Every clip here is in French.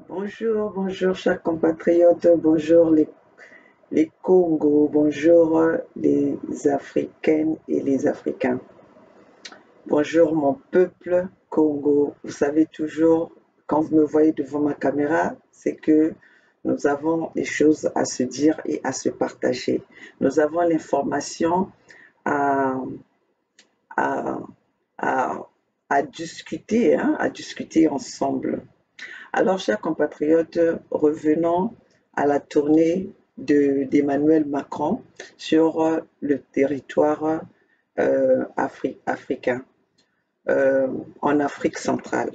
Bonjour, bonjour chers compatriotes, bonjour les Congos, bonjour les Africaines et les Africains. Bonjour mon peuple Congo. Vous savez toujours, quand vous me voyez devant ma caméra, c'est que nous avons des choses à se dire et à se partager. Nous avons l'information à, à, à, à discuter ensemble. Alors, chers compatriotes, revenons à la tournée d'Emmanuel Macron sur le territoire africain, en Afrique centrale.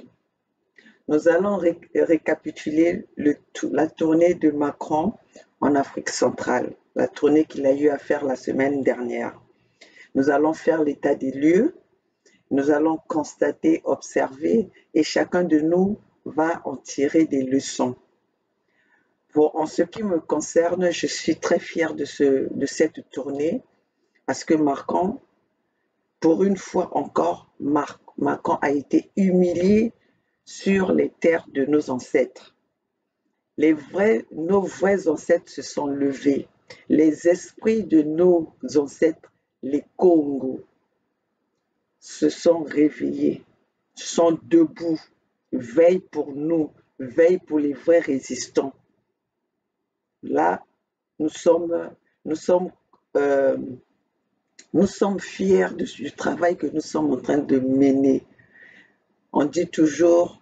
Nous allons récapituler la tournée de Macron en Afrique centrale, la tournée qu'il a eu à faire la semaine dernière. Nous allons faire l'état des lieux, nous allons constater, observer, et chacun de nous va en tirer des leçons. En ce qui me concerne, je suis très fière de cette tournée parce que Macron, pour une fois encore, Macron a été humilié sur les terres de nos ancêtres. Nos vrais ancêtres se sont levés. Les esprits de nos ancêtres, les Congos, se sont réveillés, sont debout, veillent pour nous, veillent pour les vrais résistants. Là, nous sommes, nous sommes, euh, nous sommes fiers du travail que nous sommes en train de mener. On dit toujours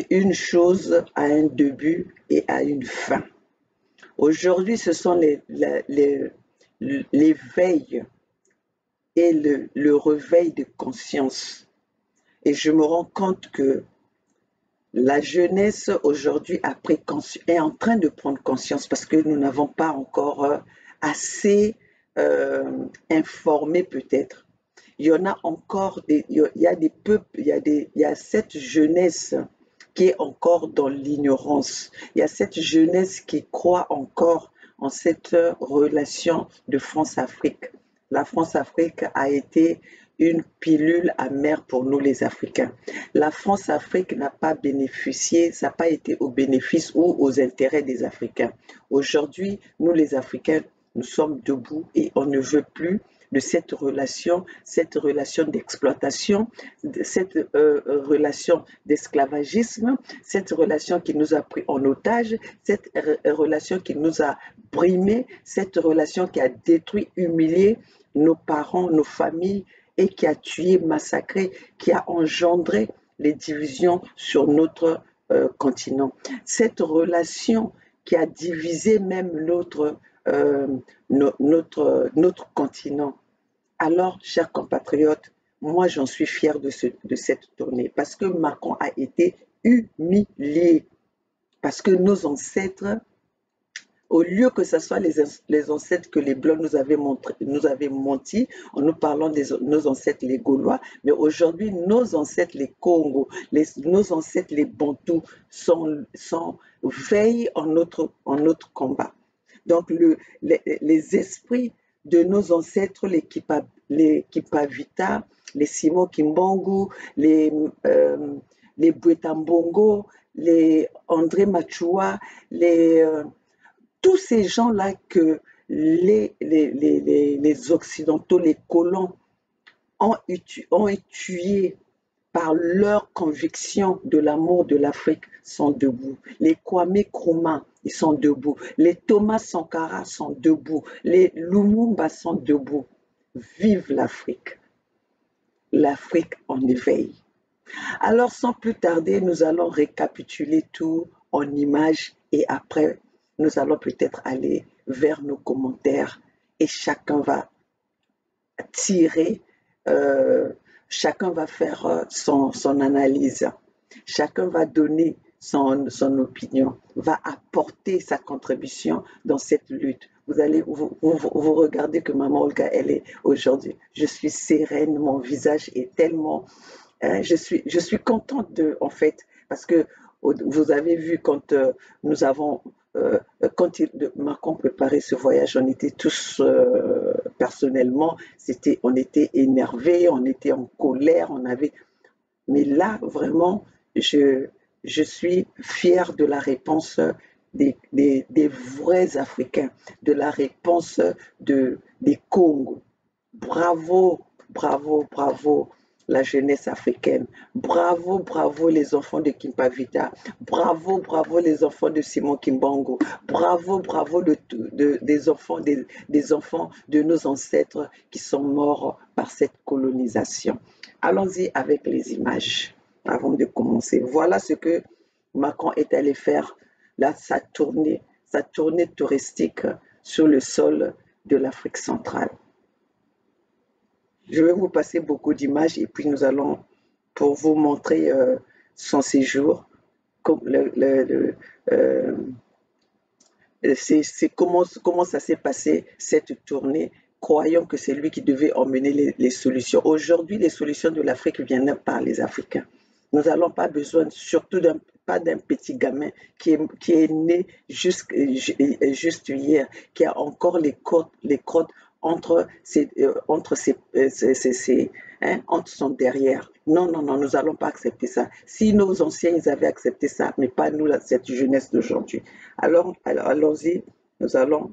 une chose a un début et a une fin. Aujourd'hui, ce sont l'éveil et le réveil de conscience. Et je me rends compte que la jeunesse aujourd'hui est en train de prendre conscience parce que nous n'avons pas encore assez informé peut-être. Il y en a encore il y a des peuples, il y a cette jeunesse qui est encore dans l'ignorance. Il y a cette jeunesse qui croit encore en cette relation de France-Afrique. La France-Afrique a été une pilule amère pour nous les Africains. La France-Afrique n'a pas bénéficié, ça n'a pas été au bénéfice ou aux intérêts des Africains. Aujourd'hui, nous les Africains, nous sommes debout et on ne veut plus de cette relation d'exploitation, cette relation d'esclavagisme, cette relation qui nous a pris en otage, cette relation qui nous a brimés, cette relation qui a détruit, humilié nos parents, nos familles et qui a tué, massacré, qui a engendré les divisions sur notre continent. Cette relation qui a divisé même notre continent. Alors, chers compatriotes, moi j'en suis fier de cette tournée parce que Macron a été humilié, parce que nos ancêtres, au lieu que ce soit les ancêtres que les Blancs nous avaient menti en nous parlant de nos ancêtres les Gaulois, mais aujourd'hui nos ancêtres les Congos, nos ancêtres les Bantous veillent en notre combat. Donc les esprits de nos ancêtres, les Kipavita, les Simo Kimbangu, les Bwetambongo, les André Machua, tous ces gens-là que les Occidentaux, les colons, ont tués par leur conviction de l'amour de l'Afrique sont debout. Les Kwame Nkrumah, ils sont debout. Les Thomas Sankara sont debout. Les Lumumba sont debout. Vive l'Afrique. L'Afrique en éveil. Alors, sans plus tarder, nous allons récapituler tout en images et après, nous allons peut-être aller vers nos commentaires et chacun va tirer, chacun va faire son analyse, chacun va donner son opinion, va apporter sa contribution dans cette lutte. Vous regardez que Maman Olga, elle est aujourd'hui. Je suis sereine, mon visage est tellement je suis contente en fait, parce que vous avez vu quand nous avons, Macron préparait ce voyage, on était tous personnellement, on était énervés, on était en colère, mais là vraiment, je suis fier de la réponse des vrais Africains, de la réponse des Congos. Bravo, bravo, bravo la jeunesse africaine. Bravo, bravo les enfants de Kimpavita. Bravo, bravo les enfants de Simon Kimbangu. Bravo, bravo des enfants de nos ancêtres qui sont morts par cette colonisation. Allons-y avec les images avant de commencer. Voilà ce que Macron est allé faire, là, sa tournée touristique sur le sol de l'Afrique centrale. Je vais vous passer beaucoup d'images et puis nous allons, pour vous montrer son séjour, c'est comment ça s'est passé, cette tournée. Croyons que c'est lui qui devait emmener les solutions. Aujourd'hui, les solutions de l'Afrique viennent par les Africains. Nous n'avons pas besoin, surtout pas d'un petit gamin qui est né juste hier, qui a encore les crottes entre son derrière. Non, non, non, nous n'allons pas accepter ça. Si nos anciens, ils avaient accepté ça, mais pas nous, cette jeunesse d'aujourd'hui. Alors, allons-y, nous allons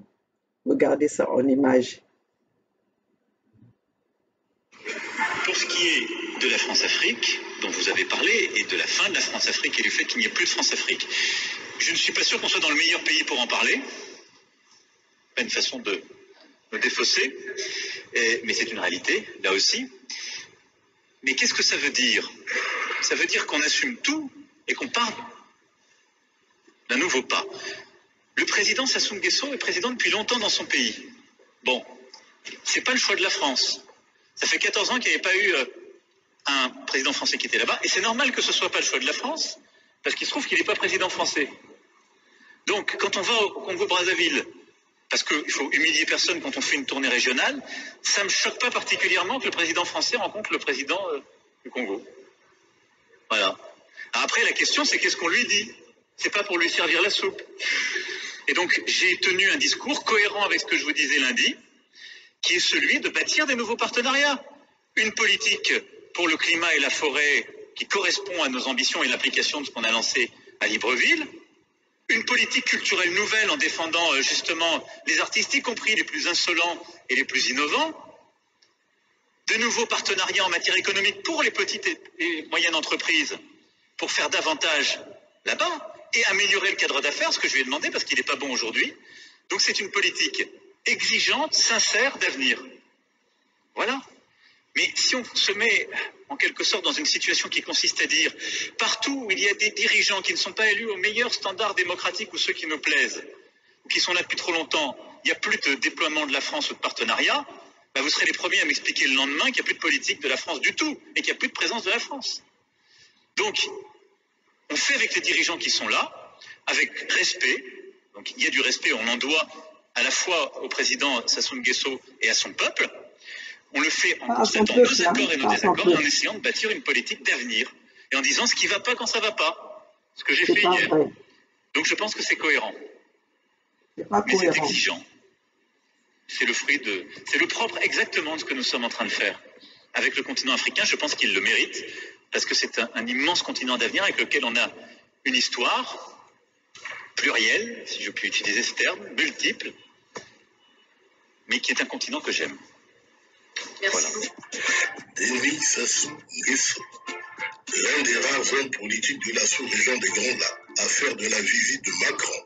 regarder ça en image. Pour ce qui est de la France-Afrique, dont vous avez parlé, et de la fin de la France-Afrique et du fait qu'il n'y ait plus de France-Afrique, je ne suis pas sûr qu'on soit dans le meilleur pays pour en parler. Pas une façon de me défausser, mais c'est une réalité, là aussi. Mais qu'est-ce que ça veut dire? Ça veut dire qu'on assume tout et qu'on part d'un nouveau pas. Le président Sassou Nguesso est président depuis longtemps dans son pays. Bon, c'est pas le choix de la France. Ça fait 14 ans qu'il n'y avait pas eu un président français qui était là-bas, et c'est normal que ce ne soit pas le choix de la France, parce qu'il se trouve qu'il n'est pas président français. Donc, quand on va au Congo-Brazzaville, parce qu'il faut humilier personne quand on fait une tournée régionale, ça ne me choque pas particulièrement que le président français rencontre le président du Congo. Voilà. Alors après, la question, c'est qu'est-ce qu'on lui dit? C'est pas pour lui servir la soupe. Et donc, j'ai tenu un discours cohérent avec ce que je vous disais lundi, qui est celui de bâtir des nouveaux partenariats. Une politique pour le climat et la forêt qui correspond à nos ambitions et l'application de ce qu'on a lancé à Libreville. Une politique culturelle nouvelle en défendant justement les artistes, y compris les plus insolents et les plus innovants. De nouveaux partenariats en matière économique pour les petites et moyennes entreprises, pour faire davantage là-bas et améliorer le cadre d'affaires, ce que je lui ai demandé parce qu'il n'est pas bon aujourd'hui. Donc c'est une politique exigeante, sincère, d'avenir. Voilà. Mais si on se met en quelque sorte dans une situation qui consiste à dire partout où il y a des dirigeants qui ne sont pas élus aux meilleurs standards démocratiques ou ceux qui nous plaisent, ou qui sont là depuis trop longtemps, il n'y a plus de déploiement de la France ou de partenariat, bah vous serez les premiers à m'expliquer le lendemain qu'il n'y a plus de politique de la France du tout et qu'il n'y a plus de présence de la France. Donc, on fait avec les dirigeants qui sont là, avec respect. Donc il y a du respect, on en doit à la fois au président Sassou Nguesso et à son peuple. On le fait en constatant nos accords et nos désaccords et en essayant de bâtir une politique d'avenir. Et en disant ce qui ne va pas quand ça ne va pas. Ce que j'ai fait hier. Donc je pense que c'est cohérent. Mais c'est exigeant. C'est le fruit de... C'est le propre exactement de ce que nous sommes en train de faire. Avec le continent africain, je pense qu'il le mérite. Parce que c'est un immense continent d'avenir avec lequel on a une histoire plurielle, si je puis utiliser ce terme, multiple, mais qui est un continent que j'aime. Merci. Voilà. Denis Sassou Nguesso, l'un des rares hommes politiques de la sous-région des Grands Lacs, à faire de la visite de Macron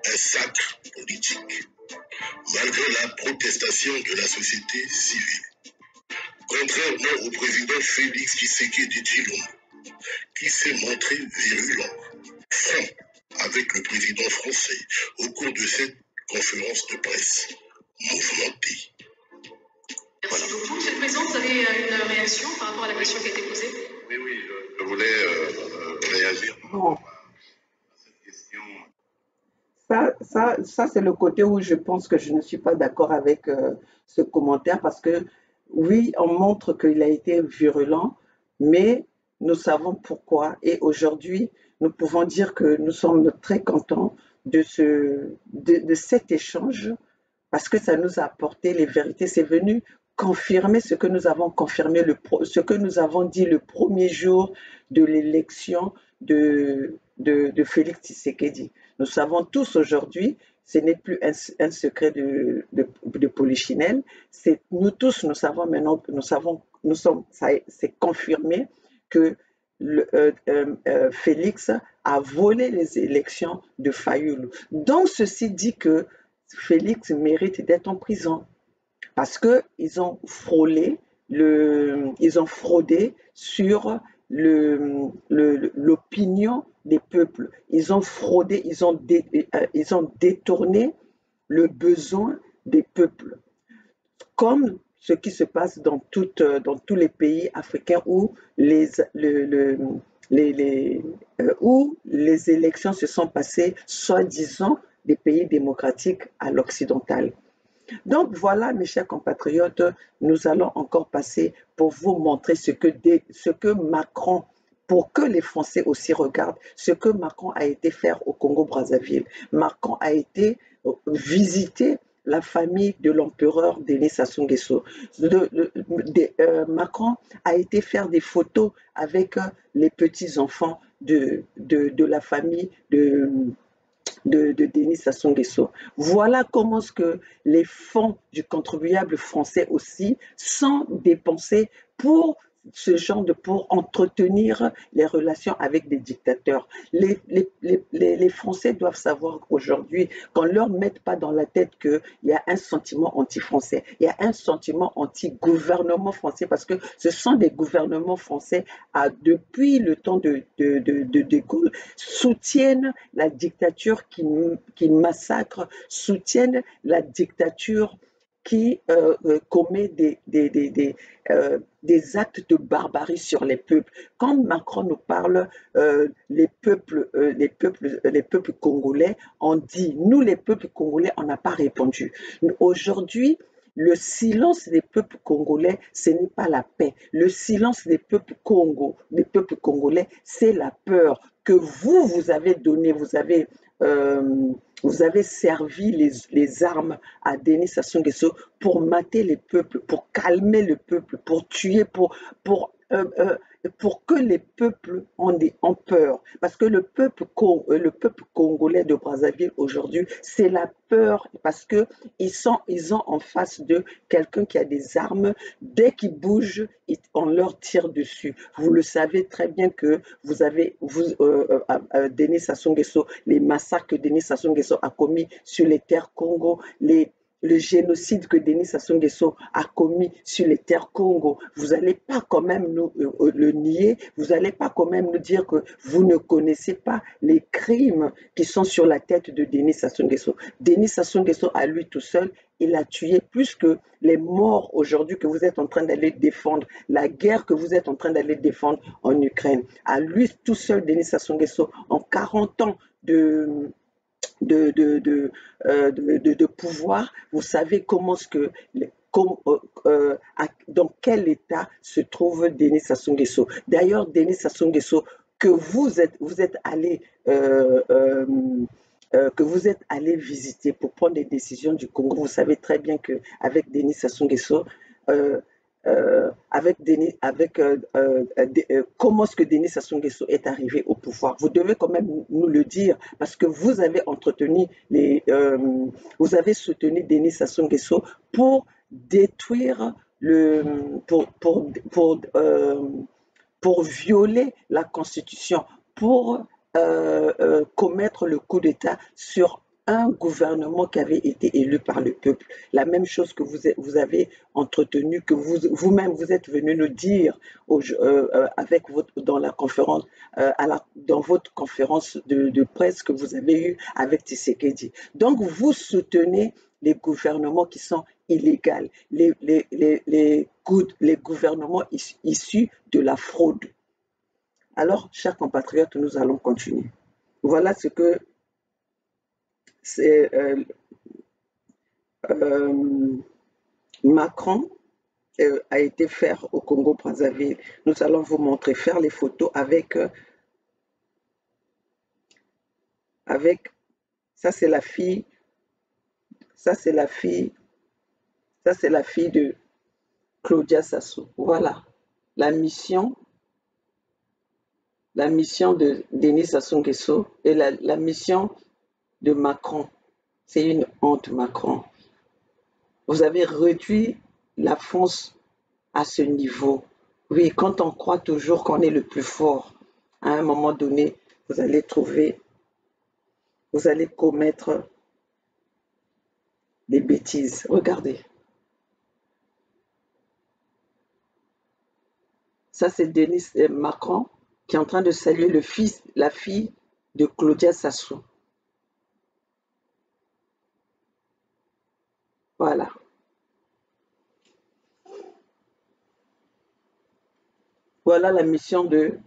un sacre politique, malgré la protestation de la société civile. Contrairement au président Félix Tshisekedi Tshilombo, qui s'est montré virulent, franc avec le président français au cours de cette conférence de presse mouvementée. Merci beaucoup. Monsieur le Président, vous avez une réaction par rapport à la question qui a été posée? Oui, je voulais réagir à cette question. Ça c'est le côté où je pense que je ne suis pas d'accord avec ce commentaire parce que oui, on montre qu'il a été virulent, mais nous savons pourquoi. Et aujourd'hui, nous pouvons dire que nous sommes très contents de cet échange parce que ça nous a apporté les vérités. C'est venu confirmer ce que nous avons confirmé, ce que nous avons dit le premier jour de l'élection de Félix Tshisekedi. Nous savons tous aujourd'hui, ce n'est plus un secret de Polichinelle, nous tous, nous savons maintenant, c'est confirmé que Félix a volé les élections de Fayoulou. Donc, ceci dit que Félix mérite d'être en prison parce qu'ils ont fraudé sur l'opinion des peuples. Ils ont fraudé, ils ont détourné le besoin des peuples, comme ce qui se passe dans tous les pays africains où où les élections se sont passées, soi-disant, des pays démocratiques à l'occidental. Donc voilà, mes chers compatriotes, nous allons encore passer pour vous montrer ce que Macron, pour que les Français aussi regardent, ce que Macron a été faire au Congo-Brazzaville. Macron a été visiter la famille de l'empereur Denis Sassou Nguesso. Macron a été faire des photos avec les petits-enfants de la famille de Denis Sassou Nguesso. Voilà comment ce que les fonds du contribuable français aussi sont dépensés pour pour entretenir les relations avec des dictateurs. Les Français doivent savoir qu'aujourd'hui, qu'on ne leur mette pas dans la tête qu'il y a un sentiment anti-français, il y a un sentiment anti-gouvernement français, parce que ce sont des gouvernements français depuis le temps de Gaulle, soutiennent la dictature qui massacre, soutiennent la dictature qui commet des actes de barbarie sur les peuples. Quand Macron nous parle les peuples congolais, on dit, nous les peuples congolais, on n'a pas répondu. Aujourd'hui, le silence des peuples congolais, ce n'est pas la paix. Le silence des peuples congolais, c'est la peur que vous avez donné, vous avez servi les armes à Denis Sassou Nguesso pour mater les peuples, pour calmer le peuple, pour tuer, pour que les peuples ont peur. Parce que le peuple congolais de Brazzaville aujourd'hui, c'est la peur, parce qu'ils ont en face d'eux quelqu'un qui a des armes. Dès qu'ils bougent, on leur tire dessus. Vous le savez très bien que Denis Sassou Nguesso, les massacres que Denis Sassou Nguesso a commis sur les terres Congo, le génocide que Denis Sassou Nguesso a commis sur les terres Congo, vous n'allez pas quand même nous le nier, vous n'allez pas quand même nous dire que vous ne connaissez pas les crimes qui sont sur la tête de Denis Sassou Nguesso. Denis Sassou Nguesso, à lui tout seul, il a tué plus que les morts aujourd'hui que vous êtes en train d'aller défendre, la guerre que vous êtes en train d'aller défendre en Ukraine. À lui tout seul, Denis Sassou Nguesso, en 40 ans de pouvoir, vous savez comment dans quel état se trouve Denis Sassou Nguesso. D'ailleurs, Denis Sassou Nguesso, que vous êtes allé visiter pour prendre des décisions du Congo, vous savez très bien qu'avec Denis Sassou Nguesso, comment est-ce que Denis Sassou Nguesso est arrivé au pouvoir. Vous devez quand même nous le dire, parce que vous avez vous avez soutenu Denis Sassou Nguesso pour détruire pour violer la Constitution, pour commettre le coup d'État sur un gouvernement qui avait été élu par le peuple. La même chose que vous avez entretenu, que vous-même vous êtes venu nous dire dans la conférence, dans votre conférence de presse que vous avez eue avec Tshisekedi. Donc vous soutenez les gouvernements qui sont illégaux, les gouvernements issus de la fraude. Alors, chers compatriotes, nous allons continuer. Voilà ce que Macron a été faire au Congo-Brazzaville. Nous allons vous montrer faire les photos avec ça, c'est la fille, ça c'est la fille de Claudia Sassou. Voilà. La mission, la mission de Denis Sassou Nguesso et la mission de Macron. C'est une honte, Macron. Vous avez réduit la France à ce niveau. Oui, quand on croit toujours qu'on est le plus fort, à un moment donné, vous allez commettre des bêtises. Regardez. Ça, c'est Denis Macron qui est en train de saluer la fille de Claudia Sassou. Voilà. Voilà la mission de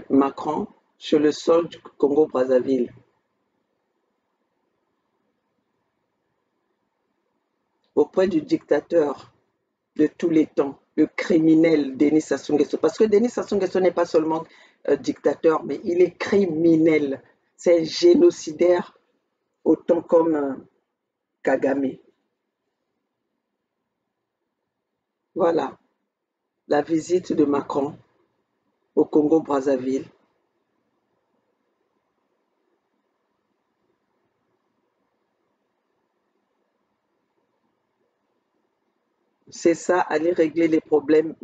Macron sur le sol du Congo-Brazzaville. Auprès du dictateur de tous les temps, le criminel Denis Sassou Nguesso. Parce que Denis Sassou Nguesso n'est pas seulement dictateur, mais il est criminel. C'est un génocidaire, autant comme Kagame. Voilà la visite de Macron au Congo-Brazzaville. C'est ça, aller régler les problèmes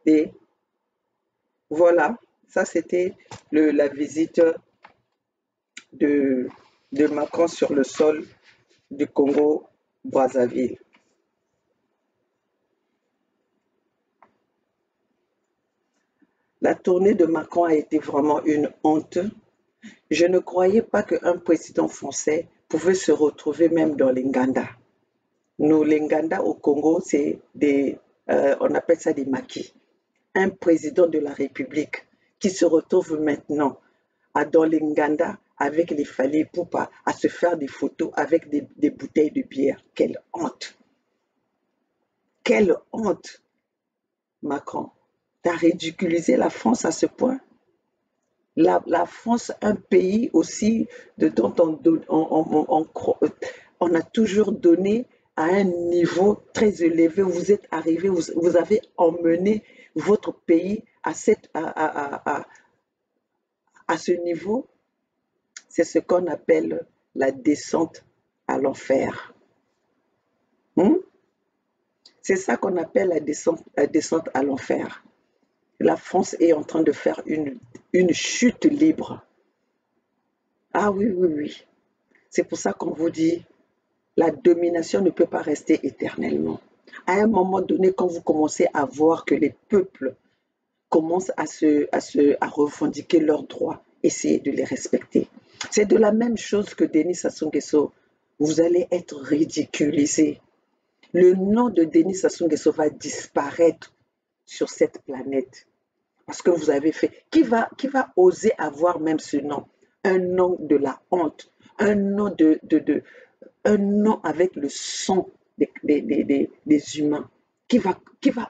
et voilà, ça c'était la visite de Macron sur le sol du Congo-Brazzaville. La tournée de Macron a été vraiment une honte. Je ne croyais pas qu'un président français pouvait se retrouver même dans les Nganda. Nous, les Nganda au Congo, c'est on appelle ça des maquis. Un président de la République qui se retrouve maintenant dans les Nganda avec les Fally Ipupa à se faire des photos avec des bouteilles de bière. Quelle honte! Quelle honte, Macron! Tu as ridiculisé la France à ce point. La France, un pays aussi dont on a toujours donné à un niveau très élevé. Vous êtes arrivé, vous avez emmené votre pays à ce niveau. C'est ce qu'on appelle la descente à l'enfer. C'est ça qu'on appelle la descente à l'enfer. La France est en train de faire une chute libre. Ah oui, oui, oui. C'est pour ça qu'on vous dit, la domination ne peut pas rester éternellement. À un moment donné, quand vous commencez à voir que les peuples commencent à revendiquer leurs droits, essayez de les respecter. C'est de la même chose que Denis Sassou Nguesso. Vous allez être ridiculisé. Le nom de Denis Sassou Nguesso va disparaître sur cette planète. Parce que vous avez fait. Qui va oser avoir même ce nom? Un nom de la honte. Un nom un nom avec le sang des humains. Qui va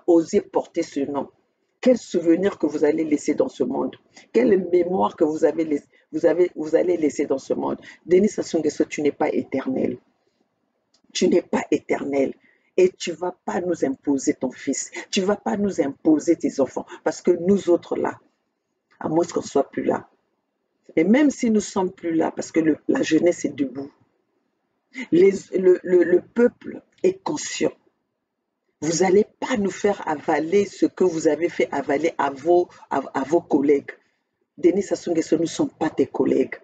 oser porter ce nom? Quel souvenir que vous allez laisser dans ce monde? Quelle mémoire que vous allez laisser dans ce monde? Denis Sassou Nguesso, tu n'es pas éternel. Tu n'es pas éternel. Et tu ne vas pas nous imposer ton fils. Tu ne vas pas nous imposer tes enfants. Parce que nous autres là, à moins qu'on ne soit plus là. Et même si nous ne sommes plus là, parce que la jeunesse est debout, le peuple est conscient. Vous n'allez pas nous faire avaler ce que vous avez fait avaler à vos collègues. Denis Sassou Nguesso, nous ne sommes pas tes collègues.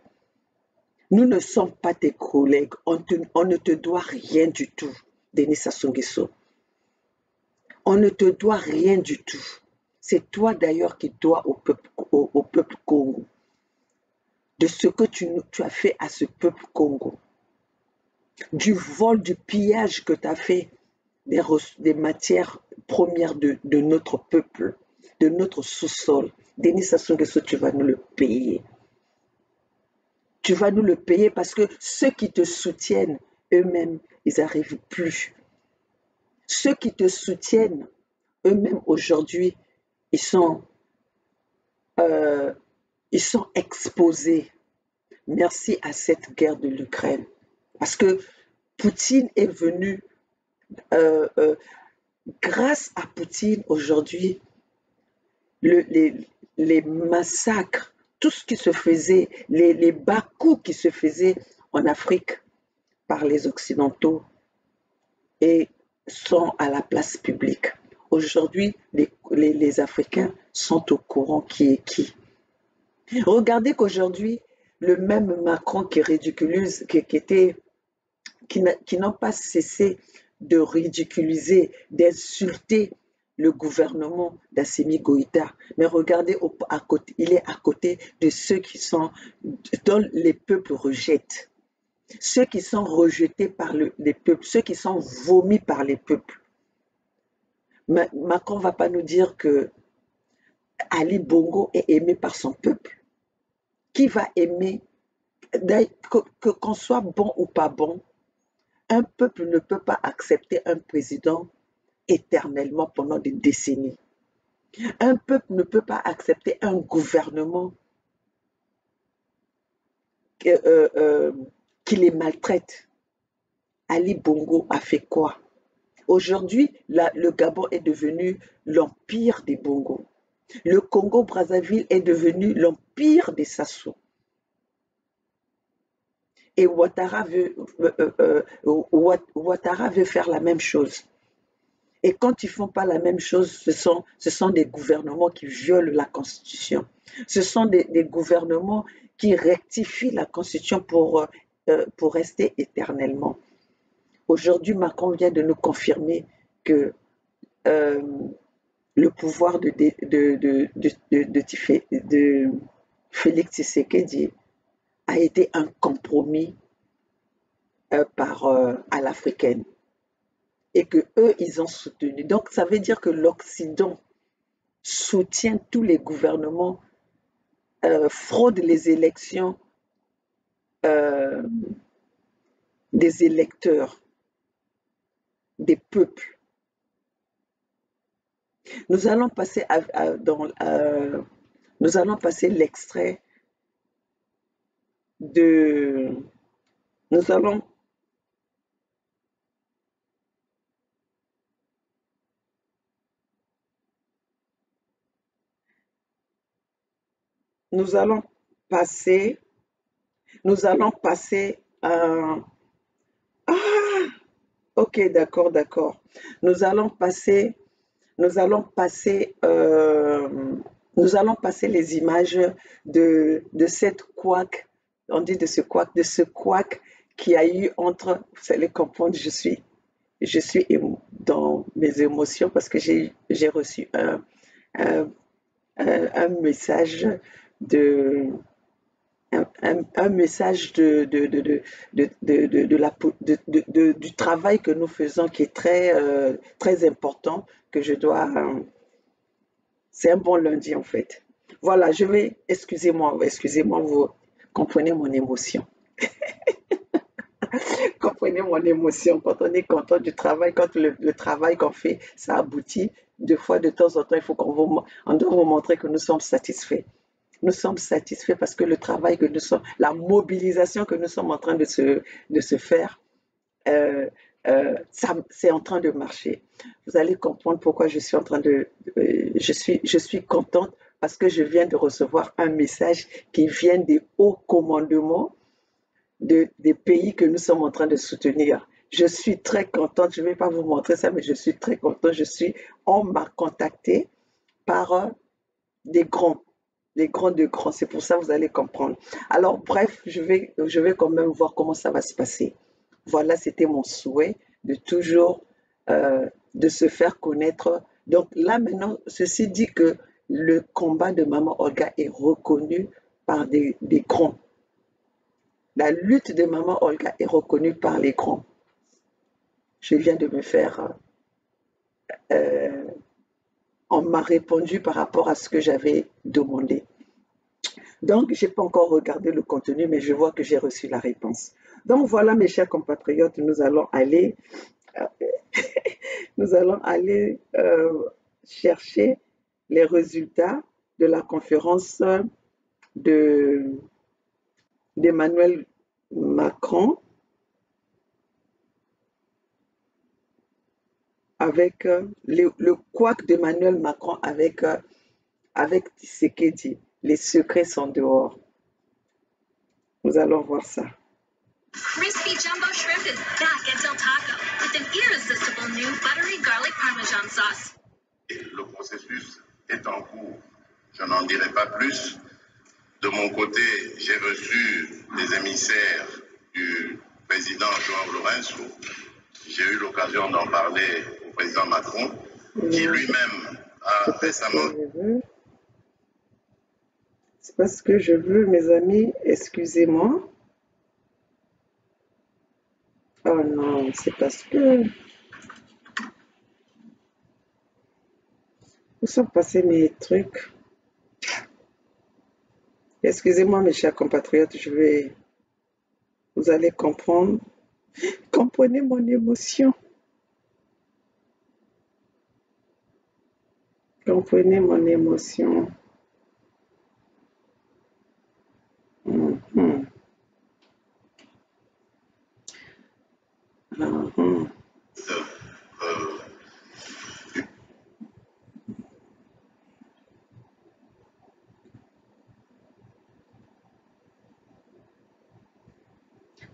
Nous ne sommes pas tes collègues. On ne te doit rien du tout, Denis Sassou Nguesso. On ne te doit rien du tout. C'est toi d'ailleurs qui dois au peuple Congo. De ce que tu as fait à ce peuple Congo. Du vol, du pillage que tu as fait des matières premières de notre peuple, de notre sous-sol. Denis Sassou Nguesso, tu vas nous le payer. Tu vas nous le payer parce que ceux qui te soutiennent, eux-mêmes, ils n'arrivent plus. Ceux qui te soutiennent, eux-mêmes, aujourd'hui, ils sont exposés. Merci à cette guerre de l'Ukraine. Parce que Poutine est venu grâce à Poutine aujourd'hui, les massacres, tout ce qui se faisait, les bas-coups qui se faisaient en Afrique par les Occidentaux et sont à la place publique. Aujourd'hui, les Africains sont au courant qui est qui. Regardez qu'aujourd'hui, le même Macron qui ridiculise, qui n'ont pas cessé de ridiculiser, d'insulter le gouvernement d'Assimi Goïta. Mais regardez, à côté, il est à côté de ceux dont les peuples rejettent. Ceux qui sont rejetés par les peuples, ceux qui sont vomis par les peuples. Macron ne va pas nous dire que Ali Bongo est aimé par son peuple. Qui va aimer, qu'on soit bon ou pas bon, un peuple ne peut pas accepter un président éternellement pendant des décennies. Un peuple ne peut pas accepter un gouvernement qui les maltraite. Ali Bongo a fait quoi? Aujourd'hui, le Gabon est devenu l'empire des Bongo. Le Congo-Brazzaville est devenu l'empire des Sassou. Et Ouattara veut faire la même chose. Et quand ils ne font pas la même chose, ce sont des gouvernements qui violent la Constitution. Ce sont des gouvernements qui rectifient la Constitution pour rester éternellement. Aujourd'hui, Macron vient de nous confirmer que le pouvoir de Félix Tshisekedi a été un compromis à l'africaine et que eux ils ont soutenu. Donc ça veut dire que l'Occident soutient tous les gouvernements, fraude les élections des électeurs, des peuples. Nous allons passer nous allons passer l'extrait de nous allons passer ok, d'accord. Nous allons passer les images de cette couac, on dit de ce couac qui a eu entre, vous allez comprendre, je suis dans mes émotions parce que j'ai reçu un message de un message du travail que nous faisons qui est très important, que je dois... c'est un bon lundi en fait. Voilà, excusez-moi, vous comprenez mon émotion. Comprenez mon émotion. Quand on est content du travail, quand le travail qu'on fait, ça aboutit, de temps en temps, il faut on doit vous montrer que nous sommes satisfaits. Nous sommes satisfaits parce que le travail que nous sommes, la mobilisation que nous sommes en train de se faire, c'est en train de marcher. Vous allez comprendre pourquoi je suis je suis contente parce que je viens de recevoir un message qui vient des hauts commandements des pays que nous sommes en train de soutenir. Je suis très contente, je ne vais pas vous montrer ça, mais je suis très contente. On m'a contacté par des grands de grands. C'est pour ça que vous allez comprendre. Alors, bref, je vais quand même voir comment ça va se passer. Voilà, c'était mon souhait de toujours de se faire connaître. Donc là, maintenant, ceci dit que le combat de Maman Olga est reconnu par des grands. La lutte de Maman Olga est reconnue par les grands. Je viens de me faire... on m'a répondu par rapport à ce que j'avais demandé. Donc, je n'ai pas encore regardé le contenu, mais je vois que j'ai reçu la réponse. Donc, voilà, mes chers compatriotes, nous allons aller chercher les résultats de la conférence d'Emmanuel Macron avec le couac d'Emmanuel Macron avec Tshisekedi. Les secrets sont dehors. Nous allons voir ça. Crispy jumbo shrimp is back at Del Taco with an irresistible new buttery garlic parmesan sauce. Le processus est en cours. Je n'en dirai pas plus. De mon côté, j'ai reçu des émissaires du président João Lourenço. J'ai eu l'occasion d'en parler au président Macron, qui lui-même a récemment... C'est pas ce que je veux, mes amis, excusez-moi. Oh non, c'est parce que... Où sont passés mes trucs? Excusez-moi, mes chers compatriotes, vous allez comprendre. Comprenez mon émotion. Comprenez mon émotion.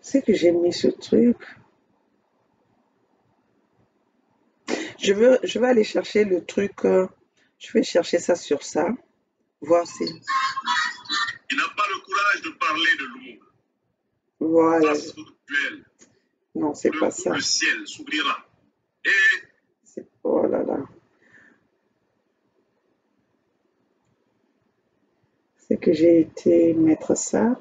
C'est que j'ai mis ce truc. Je vais aller chercher le truc. Je vais chercher ça sur ça. Voir si. Il n'a pas le courage de parler de l'ombre. Voilà. Face au duel, Non, c'est pas ça. Le ciel s'ouvrira. Et... Oh là là. C'est que j'ai été mettre ça.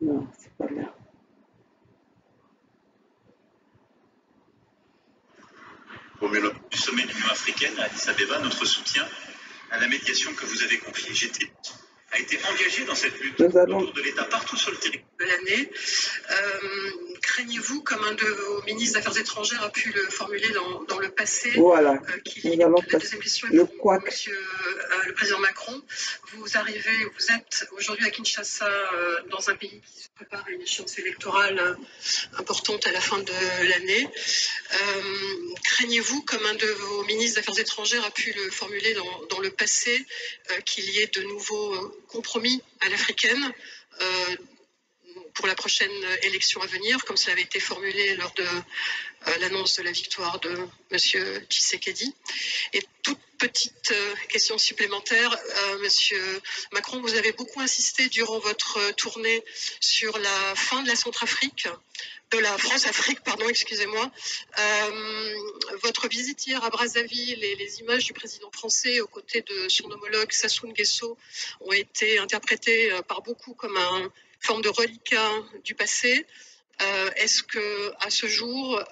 Non, c'est pas là. Communauté du sommet de l'Union africaine à Addis Abeba, notre soutien à la médiation que vous avez confiée. GT a été engagé dans cette lutte autour de l'État partout sur le territoire. De l'année. Craignez-vous, comme un de vos ministres des Affaires étrangères a pu le formuler dans le passé, voilà. Nous allons la deuxième question est pour Monsieur le Président Macron. Vous êtes aujourd'hui à Kinshasa, dans un pays qui se prépare à une échéance électorale importante à la fin de l'année. Craignez-vous, comme un de vos ministres des Affaires étrangères a pu le formuler dans le passé, qu'il y ait de nouveaux compromis à l'africaine pour la prochaine élection à venir, comme cela avait été formulé lors de l'annonce de la victoire de M. Tshisekedi. Et toute petite question supplémentaire, M. Macron, vous avez beaucoup insisté durant votre tournée sur la fin de la Centrafrique, de la France-Afrique, pardon, excusez-moi. Votre visite hier à Brazzaville et les images du président français aux côtés de son homologue Sassou Nguesso ont été interprétées par beaucoup comme une forme de reliquat du passé. Est-ce que à ce jour,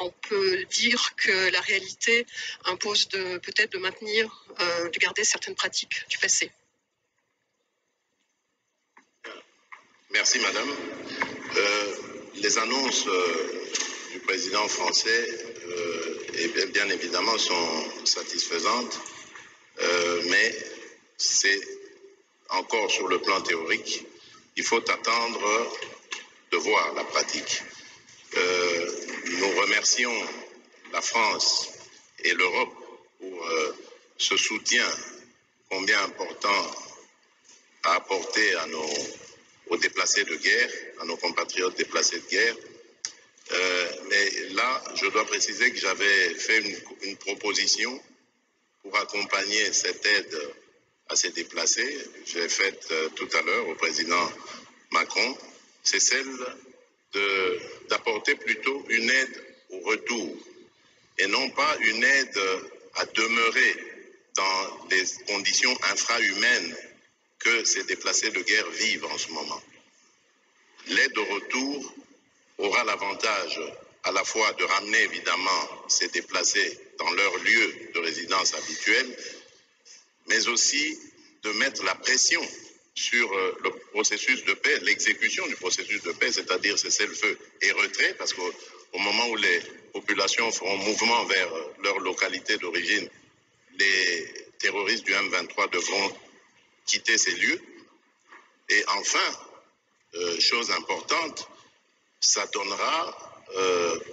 on peut dire que la réalité impose peut-être de maintenir, de garder certaines pratiques du passé? Merci, madame. Les annonces du président français, bien évidemment, sont satisfaisantes, mais c'est encore sur le plan théorique. Il faut attendre de voir la pratique. Nous remercions la France et l'Europe pour ce soutien combien important à apporter aux déplacés de guerre, à nos compatriotes déplacés de guerre. Mais là, je dois préciser que j'avais fait une proposition pour accompagner cette aide à ces déplacés. J'ai faite tout à l'heure au président Macron. C'est celle d'apporter plutôt une aide au retour et non pas une aide à demeurer dans les conditions infrahumaines que ces déplacés de guerre vivent en ce moment. L'aide au retour aura l'avantage à la fois de ramener évidemment ces déplacés dans leur lieu de résidence habituel, mais aussi de mettre la pression sur le processus de paix, l'exécution du processus de paix, c'est-à-dire cessez-le-feu et retrait, parce qu'au moment où les populations feront mouvement vers leur localité d'origine, les terroristes du M23 devront quitter ces lieux. Et enfin, chose importante, ça donnera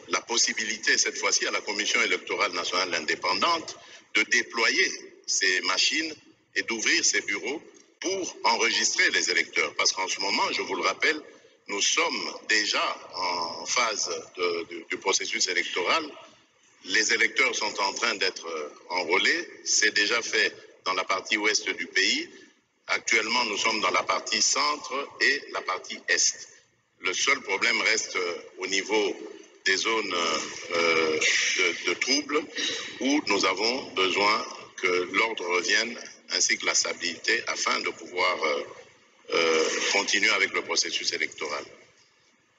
la possibilité cette fois-ci à la Commission électorale nationale indépendante de déployer ces machines et d'ouvrir ces bureaux pour enregistrer les électeurs. Parce qu'en ce moment, je vous le rappelle, nous sommes déjà en phase du processus électoral. Les électeurs sont en train d'être enrôlés. C'est déjà fait dans la partie ouest du pays. Actuellement, nous sommes dans la partie centre et la partie est. Le seul problème reste au niveau des zones de troubles où nous avons besoin que l'ordre revienne ainsi que la stabilité afin de pouvoir continuer avec le processus électoral.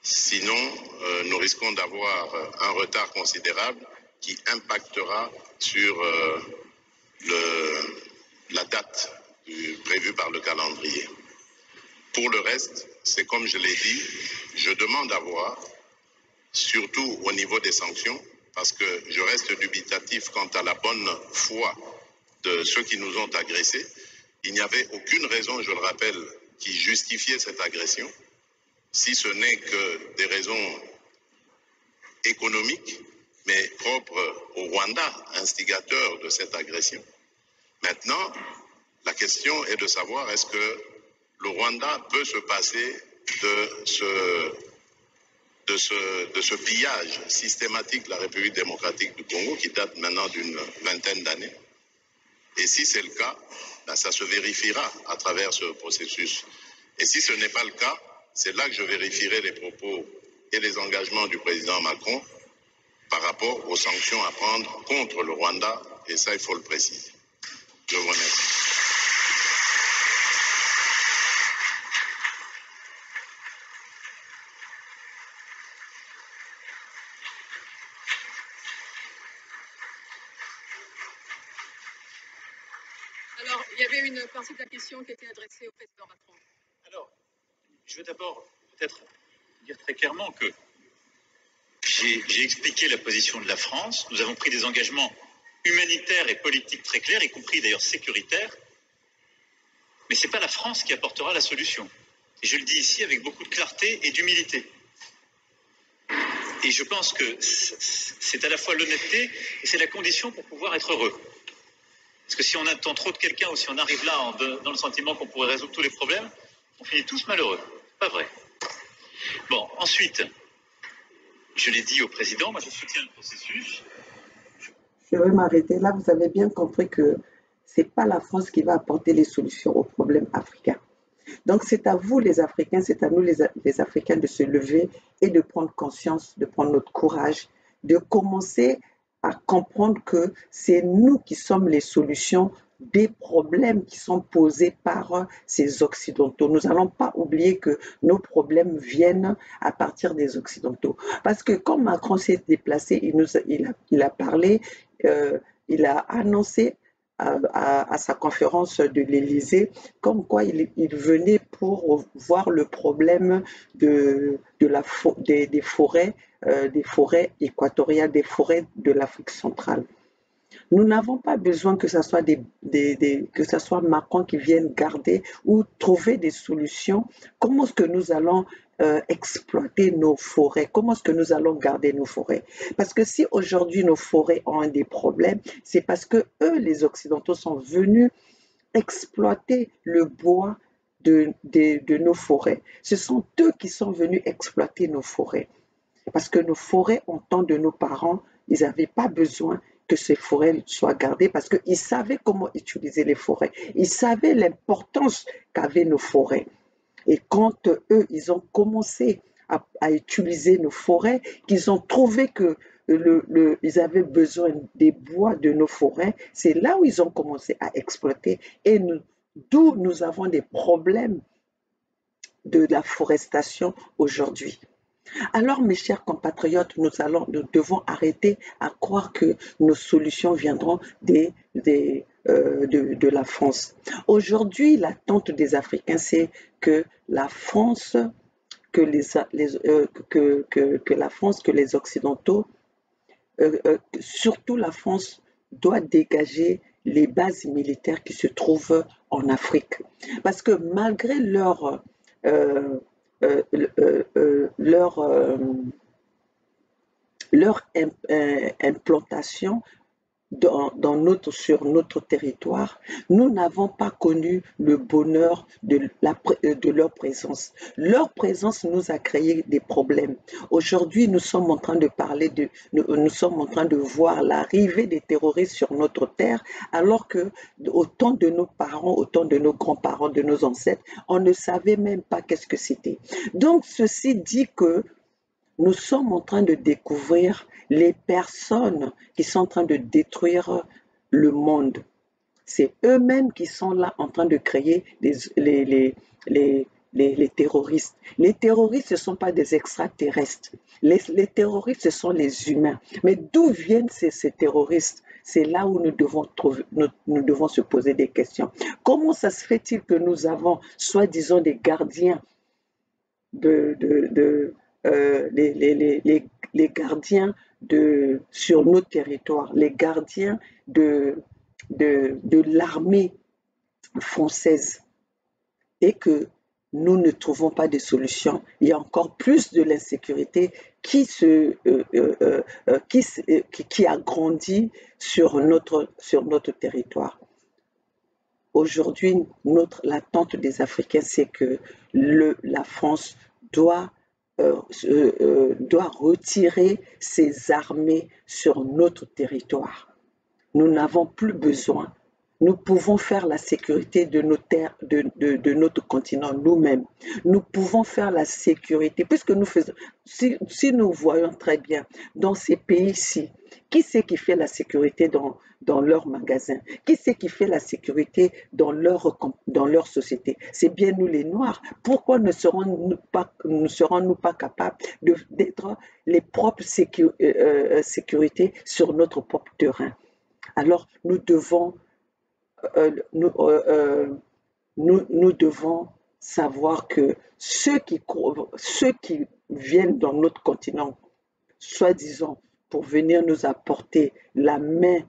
Sinon, nous risquons d'avoir un retard considérable qui impactera sur la date prévue par le calendrier. Pour le reste, c'est comme je l'ai dit, je demande à voir, surtout au niveau des sanctions, parce que je reste dubitatif quant à la bonne foi de ceux qui nous ont agressés. Il n'y avait aucune raison, je le rappelle, qui justifiait cette agression, si ce n'est que des raisons économiques, mais propres au Rwanda, instigateur de cette agression. Maintenant, la question est de savoir est-ce que le Rwanda peut se passer de ce pillage systématique de la République démocratique du Congo qui date maintenant d'une vingtaine d'années. Et si c'est le cas, ben ça se vérifiera à travers ce processus. Et si ce n'est pas le cas, c'est là que je vérifierai les propos et les engagements du président Macron par rapport aux sanctions à prendre contre le Rwanda. Et ça, il faut le préciser. Je vous remercie. Alors, il y avait une partie de la question qui était adressée au président Macron. Alors, je veux d'abord peut-être dire très clairement que j'ai expliqué la position de la France. Nous avons pris des engagements humanitaires et politiques très clairs, y compris d'ailleurs sécuritaires. Mais ce n'est pas la France qui apportera la solution. Et je le dis ici avec beaucoup de clarté et d'humilité. Et je pense que c'est à la fois l'honnêteté et c'est la condition pour pouvoir être heureux. Parce que si on attend trop de quelqu'un ou si on arrive là dans le sentiment qu'on pourrait résoudre tous les problèmes, on finit tous malheureux. Pas vrai. Bon, ensuite, je l'ai dit au président, moi je soutiens le processus. Je vais m'arrêter là. Vous avez bien compris que ce n'est pas la France qui va apporter les solutions aux problèmes africains. Donc c'est à vous les Africains, c'est à nous les Africains de se lever et de prendre conscience, de prendre notre courage, de commencer à comprendre que c'est nous qui sommes les solutions des problèmes qui sont posés par ces Occidentaux. Nous n'allons pas oublier que nos problèmes viennent à partir des Occidentaux. Parce que quand Macron s'est déplacé, il a parlé, il a annoncé à sa conférence de l'Élysée, comme quoi il venait pour voir le problème des forêts équatoriales, des forêts de l'Afrique centrale. Nous n'avons pas besoin que ce soit, que ce soit Macron qui vienne garder ou trouver des solutions. Comment est-ce que nous allons exploiter nos forêts? Comment est-ce que nous allons garder nos forêts? Parce que si aujourd'hui nos forêts ont des problèmes, c'est parce que eux, les Occidentaux, sont venus exploiter le bois de nos forêts. Ce sont eux qui sont venus exploiter nos forêts. Parce que nos forêts, en temps de nos parents, ils n'avaient pas besoin que ces forêts soient gardées parce qu'ils savaient comment utiliser les forêts. Ils savaient l'importance qu'avaient nos forêts. Et quand eux, ils ont commencé à utiliser nos forêts, qu'ils ont trouvé que ils avaient besoin des bois de nos forêts, c'est là où ils ont commencé à exploiter. Et d'où nous avons des problèmes de la forestation aujourd'hui. Alors, mes chers compatriotes, nous devons arrêter à croire que nos solutions viendront de la France. Aujourd'hui, l'attente des Africains, c'est que la France, que les Occidentaux, surtout la France, doit dégager les bases militaires qui se trouvent en Afrique. Parce que malgré leur implantation sur notre territoire, nous n'avons pas connu le bonheur de leur présence. Leur présence nous a créé des problèmes. Aujourd'hui, nous sommes en train de parler nous sommes en train de voir l'arrivée des terroristes sur notre terre, alors que au temps de nos parents, au temps de nos grands-parents, de nos ancêtres, on ne savait même pas qu'est-ce que c'était. Donc, ceci dit que nous sommes en train de découvrir les personnes qui sont en train de détruire le monde. C'est eux-mêmes qui sont là en train de créer les terroristes. Les terroristes, ce ne sont pas des extraterrestres. Les terroristes, ce sont les humains. Mais d'où viennent ces terroristes? C'est là où nous devons se poser des questions. Comment ça se fait-il que nous avons, soi-disant, des gardiens les gardiens sur nos territoires, les gardiens de l'armée française, et que nous ne trouvons pas de solution. Il y a encore plus de l'insécurité qui a grandi sur notre territoire. Aujourd'hui, l'attente des Africains, c'est que la France doit retirer ses armées sur notre territoire. Nous n'avons plus besoin. Nous pouvons faire la sécurité de nos terres, de notre continent nous-mêmes. Nous pouvons faire la sécurité, puisque nous faisons, si nous voyons très bien dans ces pays-ci, qui c'est qui fait la sécurité dans leurs magasins? Qui c'est qui fait la sécurité dans leur société? C'est bien nous les Noirs. Pourquoi ne serons-nous pas capables d'être les propres sécurités sur notre propre terrain? Alors nous devons nous devons savoir que ceux qui viennent dans notre continent, soi-disant pour venir nous apporter la main,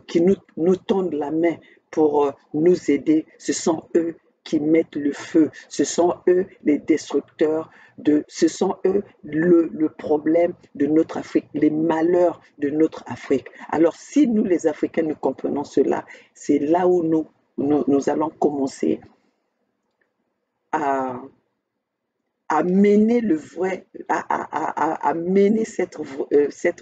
qui nous tendent la main pour nous aider, ce sont eux qui mettent le feu, ce sont eux les destructeurs, ce sont eux le problème de notre Afrique, les malheurs de notre Afrique. Alors si nous les Africains nous comprenons cela, c'est là où nous allons commencer à mener cette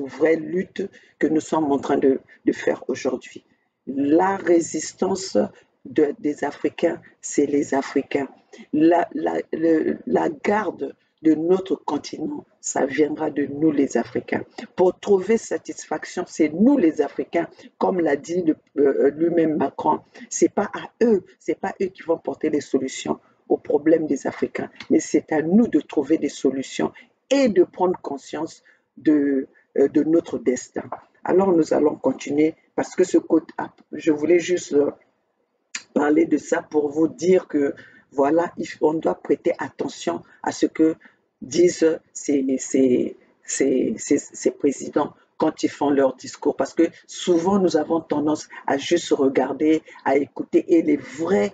vraie lutte que nous sommes en train de faire aujourd'hui. La résistance des Africains, c'est les Africains. La garde de notre continent, ça viendra de nous les Africains. Pour trouver satisfaction, c'est nous les Africains, comme l'a dit lui-même Macron. C'est pas eux qui vont porter les solutions aux problèmes des Africains, mais c'est à nous de trouver des solutions et de prendre conscience de notre destin. Alors nous allons continuer, parce que je voulais juste parler de ça pour vous dire que voilà, on doit prêter attention à ce que disent ces présidents quand ils font leur discours, parce que souvent nous avons tendance à juste regarder, à écouter, et les vrais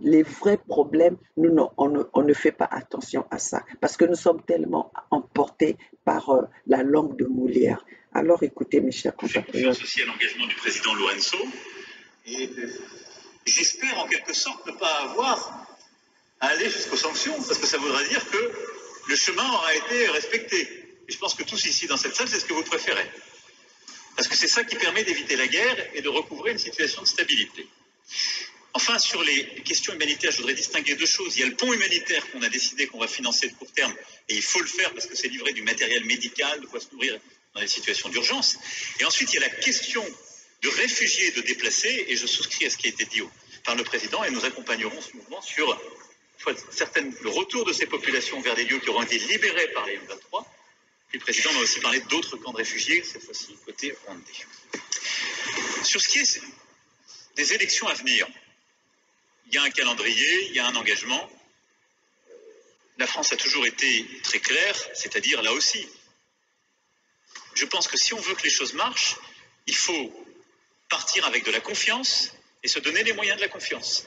les vrais problèmes, on ne fait pas attention à ça, parce que nous sommes tellement emportés par la langue de Molière. Alors écoutez, mes chers compatriotes. J'ai confiance aussi à l'engagement du président Lourenço, et j'espère en quelque sorte ne pas avoir à aller jusqu'aux sanctions, parce que ça voudrait dire que le chemin aura été respecté. Et je pense que tous ici dans cette salle, c'est ce que vous préférez. Parce que c'est ça qui permet d'éviter la guerre et de recouvrer une situation de stabilité. Enfin, sur les questions humanitaires, je voudrais distinguer deux choses. Il y a le pont humanitaire qu'on a décidé qu'on va financer de court terme, et il faut le faire parce que c'est livrer du matériel médical, de quoi se nourrir dans des situations d'urgence. Et ensuite, il y a la question de réfugiés et de déplacés, et je souscris à ce qui a été dit par le président, et nous accompagnerons ce mouvement sur le retour de ces populations vers des lieux qui auront été libérés par les M23. Puis le président m'a aussi parlé d'autres camps de réfugiés, cette fois-ci côté Rwandais. Sur ce qui est des élections à venir, il y a un calendrier, il y a un engagement. La France a toujours été très claire, c'est-à-dire là aussi, je pense que si on veut que les choses marchent, il faut partir avec de la confiance et se donner les moyens de la confiance.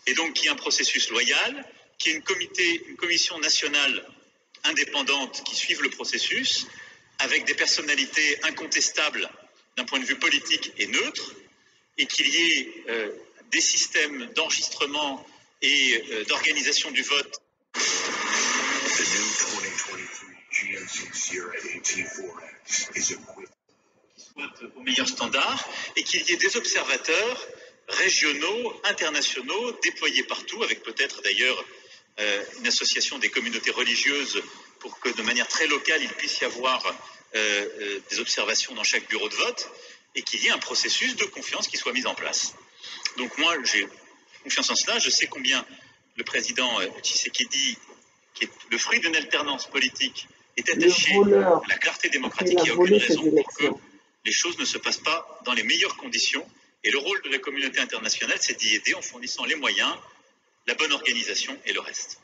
Et donc qu'il y ait un processus loyal, qu'il y ait une commission nationale indépendante qui suive le processus, avec des personnalités incontestables d'un point de vue politique et neutre, et qu'il y ait des systèmes d'enregistrement et d'organisation du vote. Au meilleur standard, et qu'il y ait des observateurs régionaux, internationaux, déployés partout, avec peut-être d'ailleurs une association des communautés religieuses pour que de manière très locale, il puisse y avoir des observations dans chaque bureau de vote, et qu'il y ait un processus de confiance qui soit mis en place. Donc moi, j'ai confiance en cela. Je sais combien le président Tshisekedi, qui est le fruit d'une alternance politique, est attaché à la clarté démocratique. Il n'y a aucune raison pour que les choses ne se passent pas dans les meilleures conditions. Et le rôle de la communauté internationale, c'est d'y aider en fournissant les moyens, la bonne organisation et le reste.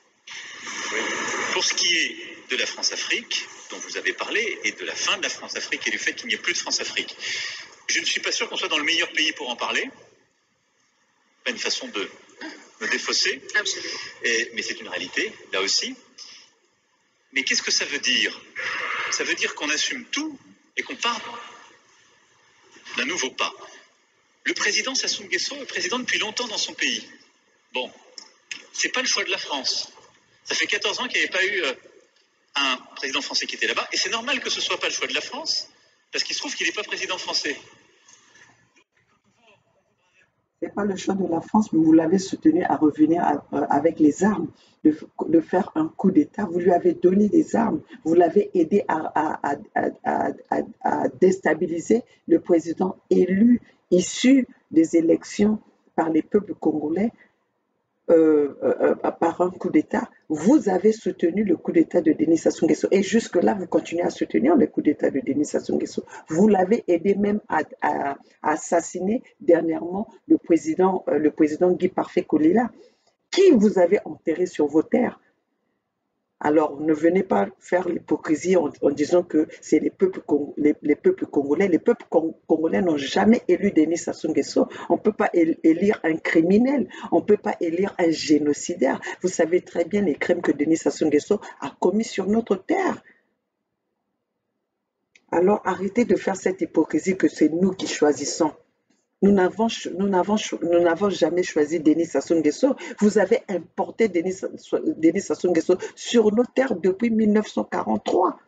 Pour ce qui est de la France-Afrique, dont vous avez parlé, et de la fin de la France-Afrique et du fait qu'il n'y ait plus de France-Afrique, je ne suis pas sûr qu'on soit dans le meilleur pays pour en parler. Pas une façon de me défausser, mais c'est une réalité, là aussi. Mais qu'est-ce que ça veut dire? Ça veut dire qu'on assume tout et qu'on part d'un nouveau pas. Le président Sassou Nguesso est président depuis longtemps dans son pays. Bon, c'est pas le choix de la France. Ça fait 14 ans qu'il n'y avait pas eu un président français qui était là-bas, et c'est normal que ce ne soit pas le choix de la France, parce qu'il se trouve qu'il n'est pas président français. Ce n'est pas le choix de la France, mais vous l'avez soutenu à revenir avec les armes, de faire un coup d'État. Vous lui avez donné des armes, vous l'avez aidé à déstabiliser le président élu, issu des élections par les peuples congolais, par un coup d'État. Vous avez soutenu le coup d'État de Denis Sassou Nguesso, et jusque-là, vous continuez à soutenir le coup d'État de Denis Sassou Nguesso. Vous l'avez aidé même à assassiner dernièrement le président Guy Parfait Kolila, qui vous avez enterré sur vos terres. Alors, ne venez pas faire l'hypocrisie en disant que c'est les peuples congolais. Les peuples congolais n'ont jamais élu Denis Sassou Nguesso. On ne peut pas élire un criminel. On ne peut pas élire un génocidaire. Vous savez très bien les crimes que Denis Sassou Nguesso a commis sur notre terre. Alors, arrêtez de faire cette hypocrisie que c'est nous qui choisissons. Nous n'avons jamais choisi Denis Sassou Nguesso. Vous avez importé Denis Sassou Nguesso sur nos terres depuis 1943.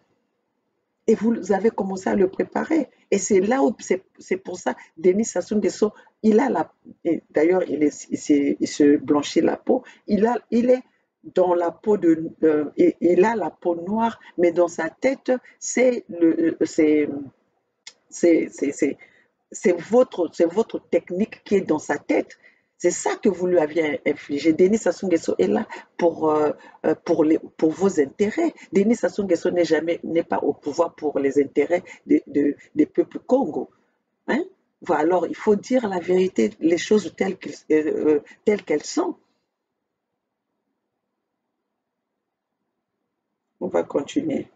Et vous avez commencé à le préparer. Et c'est là où, c'est pour ça, Denis Sassou Nguesso, d'ailleurs, il se blanchit la peau. Il est dans la peau il a la peau noire, mais dans sa tête, c'est votre technique qui est dans sa tête. C'est ça que vous lui aviez infligé. Denis Sassou Nguesso est là pour vos intérêts. Denis Sassou Nguesso n'est pas au pouvoir pour les intérêts des peuples Congo. Hein? Voilà, alors, il faut dire la vérité, les choses telles qu'elles sont. On va continuer.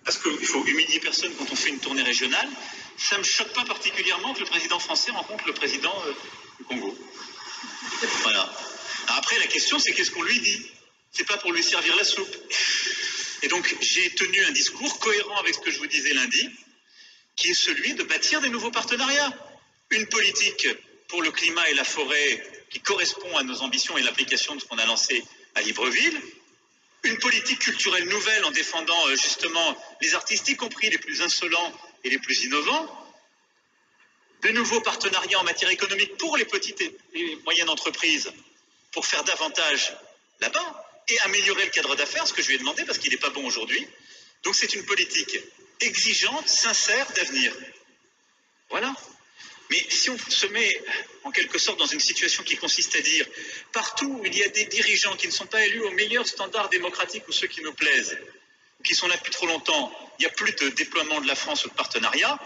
Parce qu'il faut humilier personne quand on fait une tournée régionale. Ça ne me choque pas particulièrement que le président français rencontre le président du Congo. Voilà. Alors après, la question, c'est qu'est-ce qu'on lui dit? C'est pas pour lui servir la soupe. Et donc, j'ai tenu un discours cohérent avec ce que je vous disais lundi, qui est celui de bâtir des nouveaux partenariats. Une politique pour le climat et la forêt qui correspond à nos ambitions et l'application de ce qu'on a lancé à Libreville. Une politique culturelle nouvelle en défendant justement les artistes, y compris les plus insolents et les plus innovants. De nouveaux partenariats en matière économique pour les petites et moyennes entreprises, pour faire davantage là-bas et améliorer le cadre d'affaires, ce que je lui ai demandé parce qu'il n'est pas bon aujourd'hui. Donc c'est une politique exigeante, sincère, d'avenir. Voilà. Mais si on se met en quelque sorte dans une situation qui consiste à dire partout où il y a des dirigeants qui ne sont pas élus aux meilleurs standards démocratiques ou ceux qui nous plaisent, qui sont là depuis trop longtemps, il n'y a plus de déploiement de la France ou de partenariat,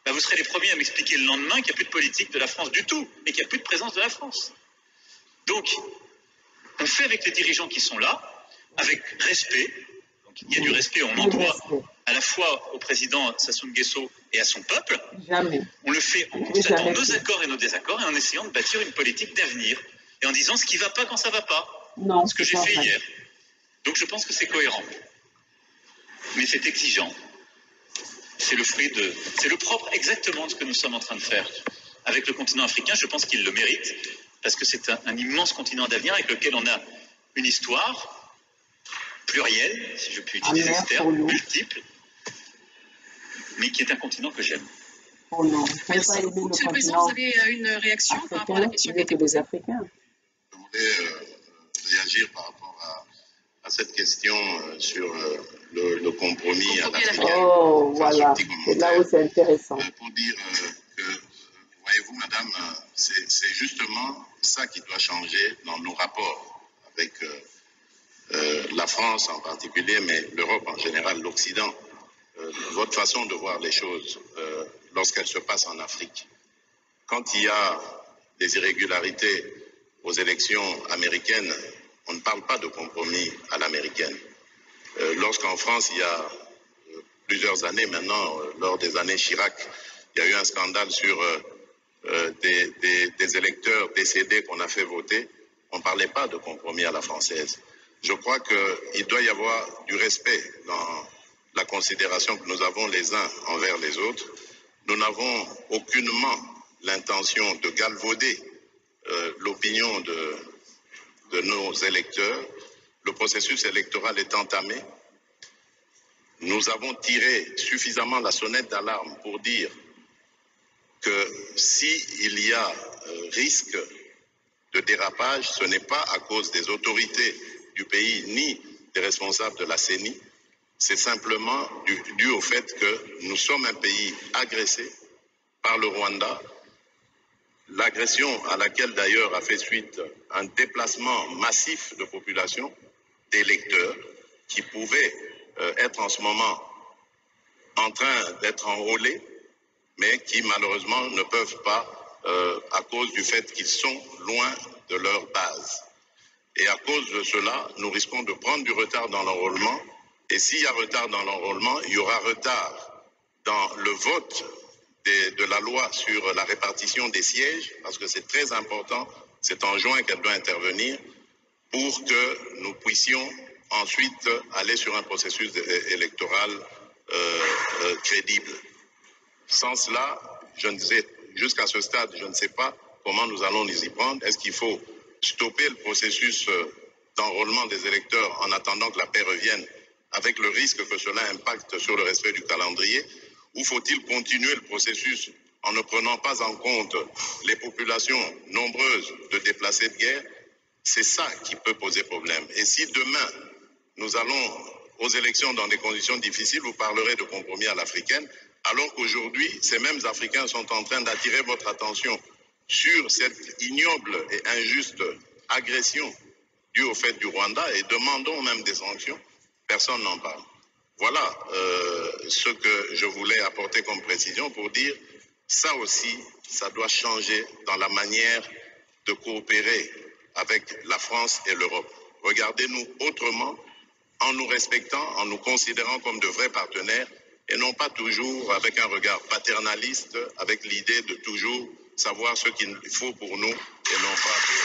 bah vous serez les premiers à m'expliquer le lendemain qu'il n'y a plus de politique de la France du tout et qu'il n'y a plus de présence de la France. Donc, on fait avec les dirigeants qui sont là, avec respect. Donc, il y a du respect, on en doit à la fois au président Sassou Nguesso et à son peuple. Jamais. On le fait en constatant nos accords et nos désaccords et en essayant de bâtir une politique d'avenir et en disant ce qui ne va pas quand ça ne va pas. Non, ce que j'ai fait hier. Donc je pense que c'est cohérent. Mais c'est exigeant. C'est le propre exactement de ce que nous sommes en train de faire avec le continent africain. Je pense qu'il le mérite parce que c'est un immense continent d'avenir avec lequel on a une histoire plurielle, si je puis utiliser ce terme, multiple, mais qui est un continent que j'aime. Oh non, merci beaucoup. Monsieur le Président, vous avez une réaction par rapport à la question qui a été posée? Je voulais réagir par rapport à cette question sur le compromis à l'africaine. Oh, voilà, c'est là où c'est intéressant. Pour dire que, voyez-vous, madame, c'est justement ça qui doit changer dans nos rapports avec la France en particulier, mais l'Europe en général, l'Occident. Votre façon de voir les choses lorsqu'elles se passent en Afrique. Quand il y a des irrégularités aux élections américaines, on ne parle pas de compromis à l'américaine. Lorsqu'en France, il y a plusieurs années maintenant, lors des années Chirac, il y a eu un scandale sur des électeurs décédés qu'on a fait voter, on ne parlait pas de compromis à la française. Je crois qu'il doit y avoir du respect dans la considération que nous avons les uns envers les autres. Nous n'avons aucunement l'intention de galvauder l'opinion de nos électeurs. Le processus électoral est entamé. Nous avons tiré suffisamment la sonnette d'alarme pour dire que s'il y a risque de dérapage, ce n'est pas à cause des autorités du pays ni des responsables de la CENI, c'est simplement dû au fait que nous sommes un pays agressé par le Rwanda, l'agression à laquelle d'ailleurs a fait suite un déplacement massif de population, d'électeurs, qui pouvaient être en ce moment en train d'être enrôlés, mais qui malheureusement ne peuvent pas à cause du fait qu'ils sont loin de leur base. Et à cause de cela, nous risquons de prendre du retard dans l'enrôlement. Et s'il y a retard dans l'enrôlement, il y aura retard dans le vote de la loi sur la répartition des sièges, parce que c'est très important, c'est en juin qu'elle doit intervenir, pour que nous puissions ensuite aller sur un processus électoral crédible. Sans cela, jusqu'à ce stade, je ne sais pas comment nous allons nous y prendre. Est-ce qu'il faut stopper le processus d'enrôlement des électeurs en attendant que la paix revienne, avec le risque que cela impacte sur le respect du calendrier, ou faut-il continuer le processus en ne prenant pas en compte les populations nombreuses de déplacés de guerre? C'est ça qui peut poser problème. Et si demain, nous allons aux élections dans des conditions difficiles, vous parlerez de compromis à l'africaine, alors qu'aujourd'hui, ces mêmes Africains sont en train d'attirer votre attention sur cette ignoble et injuste agression due au fait du Rwanda et demandons même des sanctions. Personne n'en parle. Voilà ce que je voulais apporter comme précision pour dire, ça aussi, ça doit changer dans la manière de coopérer avec la France et l'Europe. Regardez-nous autrement, en nous respectant, en nous considérant comme de vrais partenaires, et non pas toujours avec un regard paternaliste, avec l'idée de toujours savoir ce qu'il faut pour nous, et non pas pour...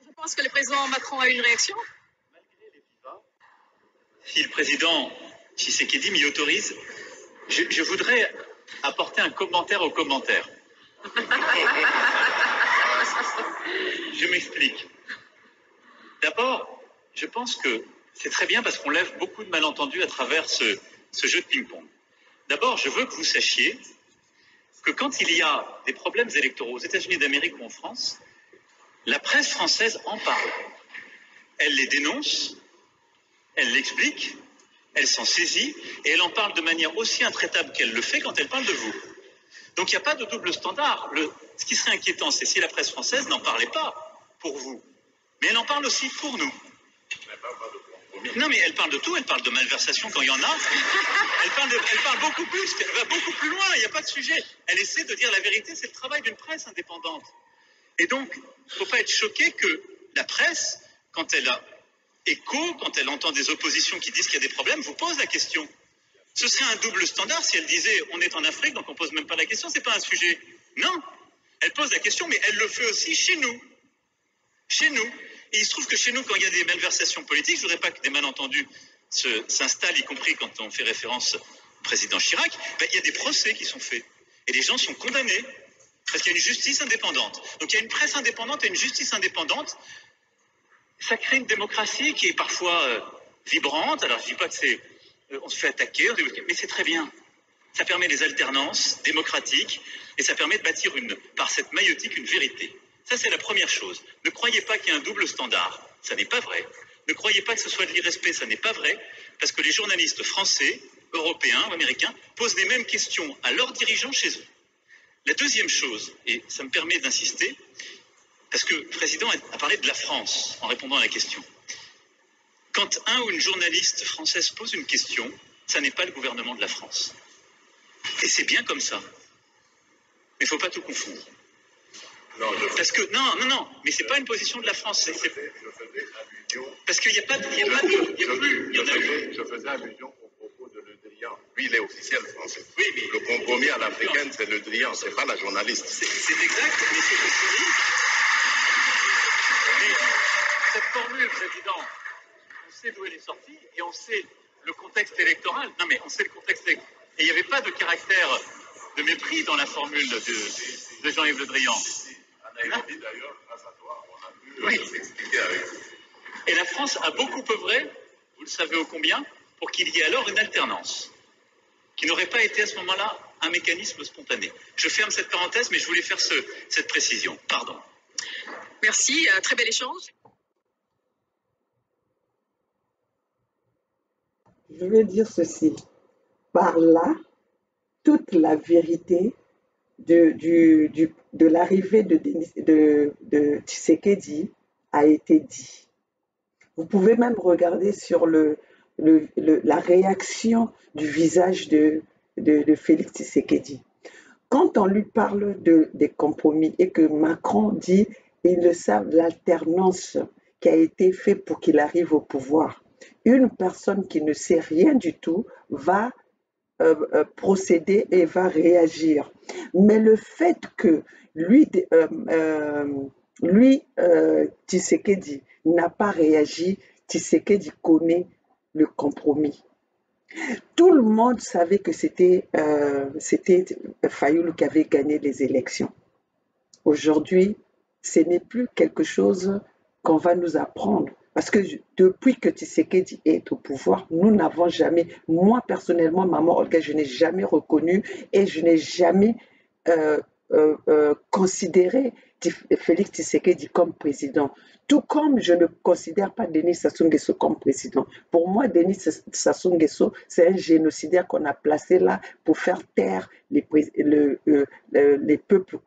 Je pense que le président Macron a une réaction. Si le président Tshisekedi m'y autorise, je voudrais apporter un commentaire au commentaire. Je m'explique. D'abord, je pense que c'est très bien parce qu'on lève beaucoup de malentendus à travers ce jeu de ping-pong. D'abord, je veux que vous sachiez que quand il y a des problèmes électoraux aux États-Unis d'Amérique ou en France, la presse française en parle. Elle les dénonce, elle l'explique, elle s'en saisit et elle en parle de manière aussi intraitable qu'elle le fait quand elle parle de vous. Donc il n'y a pas de double standard. Ce qui serait inquiétant, c'est si la presse française n'en parlait pas pour vous, mais elle en parle aussi pour nous. Non, mais elle parle de tout, elle parle de malversation quand il y en a. Elle parle beaucoup plus, elle va beaucoup plus loin, il n'y a pas de sujet. Elle essaie de dire la vérité, c'est le travail d'une presse indépendante. Et donc, il ne faut pas être choqué que la presse, quand elle a écho, quand elle entend des oppositions qui disent qu'il y a des problèmes, vous pose la question. Ce serait un double standard si elle disait on est en Afrique, donc on ne pose même pas la question, c'est pas un sujet. Non, elle pose la question, mais elle le fait aussi chez nous. Chez nous. Et il se trouve que chez nous, quand il y a des malversations politiques, je ne voudrais pas que des malentendus s'installent, y compris quand on fait référence au président Chirac, ben, il y a des procès qui sont faits. Et les gens sont condamnés. Parce qu'il y a une justice indépendante. Donc il y a une presse indépendante et une justice indépendante. Ça crée une démocratie qui est parfois vibrante. Alors je ne dis pas que c'est... on se fait attaquer, mais c'est très bien. Ça permet les alternances démocratiques et ça permet de bâtir par cette maïotique une vérité. Ça, c'est la première chose. Ne croyez pas qu'il y a un double standard. Ça n'est pas vrai. Ne croyez pas que ce soit de l'irrespect. Ça n'est pas vrai. Parce que les journalistes français, européens ou américains posent les mêmes questions à leurs dirigeants chez eux. La deuxième chose, et ça me permet d'insister, parce que le président a parlé de la France en répondant à la question. Quand un ou une journaliste française pose une question, ça n'est pas le gouvernement de la France. Et c'est bien comme ça. Mais il ne faut pas tout confondre. Non, parce que, non, mais c'est pas une position de la France. Je faisais allusion. Parce qu'il n'y a pas de... Je faisais allusion au propos de Le Drian. Lui, il est officiel français. Oui, mais... Le compromis à l'africaine, c'est Le Drian, c'est pas la journaliste. C'est exact, mais c'est aussi... Mais cette formule, président, on sait d'où elle est sortie et on sait le contexte électoral. Non, mais on sait le contexte électoral. Et il n'y avait pas de caractère de mépris dans la formule de Jean-Yves Le Drian. À Nairobi, d'ailleurs, grâce à toi, on a pu s'expliquer avec vous. Et la France a beaucoup œuvré, vous le savez ô combien, pour qu'il y ait alors une alternance, qui n'aurait pas été à ce moment-là un mécanisme spontané. Je ferme cette parenthèse, mais je voulais faire cette précision. Pardon. Merci, très bel échange. Je vais dire ceci. Par là, toute la vérité de l'arrivée de Tshisekedi a été dit. Vous pouvez même regarder sur la réaction du visage de Félix Tshisekedi. Quand on lui parle des compromis et que Macron dit ils le savent, l'alternance qui a été faite pour qu'il arrive au pouvoir, une personne qui ne sait rien du tout va procéder et va réagir. Mais le fait que Tshisekedi n'a pas réagi, Tshisekedi connaît le compromis. Tout le monde savait que c'était Fayoulou qui avait gagné les élections. Aujourd'hui, ce n'est plus quelque chose qu'on va nous apprendre. Parce que depuis que Tshisekedi est au pouvoir, nous n'avons jamais, moi personnellement, Maman Olga, je n'ai jamais reconnu et je n'ai jamais considéré Félix Tshisekedi comme président. Tout comme je ne considère pas Denis Sassou Nguesso comme président. Pour moi, Denis Sassou Nguesso, c'est un génocidaire qu'on a placé là pour faire taire les peuples,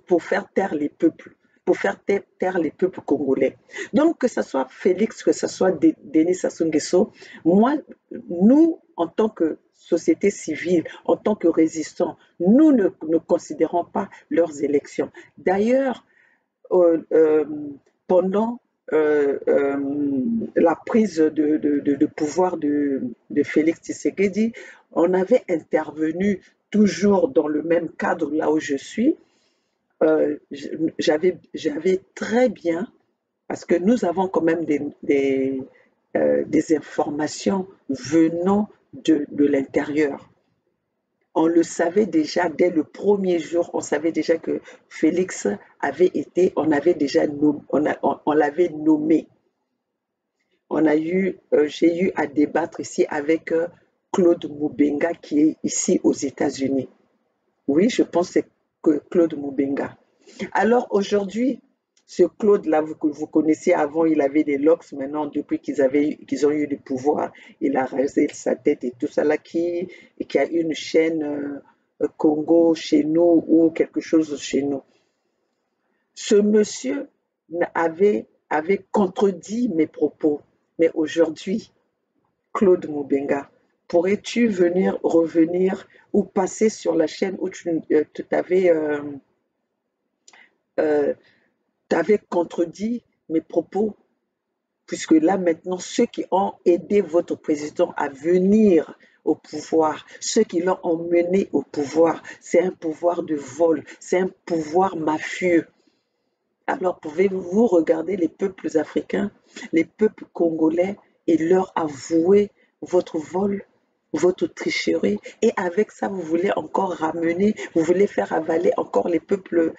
pour faire taire les peuples. Pour faire taire les peuples congolais. Donc, que ce soit Félix, que ce soit Denis Sassou Nguesso, nous, en tant que société civile, en tant que résistants, nous ne considérons pas leurs élections. D'ailleurs, pendant la prise de pouvoir de Félix Tshisekedi, on avait intervenu toujours dans le même cadre là où je suis. J'avais très bien, parce que nous avons quand même des informations venant de l'intérieur. On le savait déjà dès le premier jour, on savait déjà que Félix avait été, on l'avait nommé. J'ai eu à débattre ici avec Claude Moubenga qui est ici aux États-Unis. Oui, je pense que Claude Moubenga. Alors aujourd'hui, ce Claude-là que vous connaissez avant, il avait des locks. Maintenant, depuis qu'ils ont eu le pouvoir, il a rasé sa tête et tout ça là, qui a une chaîne Congo chez nous ou quelque chose chez nous. Ce monsieur avait avait contredit mes propos. Mais aujourd'hui, Claude Moubenga, pourrais-tu revenir ou passer sur la chaîne où tu t'avais contredit mes propos? Puisque là maintenant, ceux qui ont aidé votre président à venir au pouvoir, ceux qui l'ont emmené au pouvoir, c'est un pouvoir de vol, c'est un pouvoir mafieux. Alors pouvez-vous regarder les peuples africains, les peuples congolais et leur avouer votre vol, votre tricherie, et avec ça vous voulez encore ramener, vous voulez faire avaler encore les peuples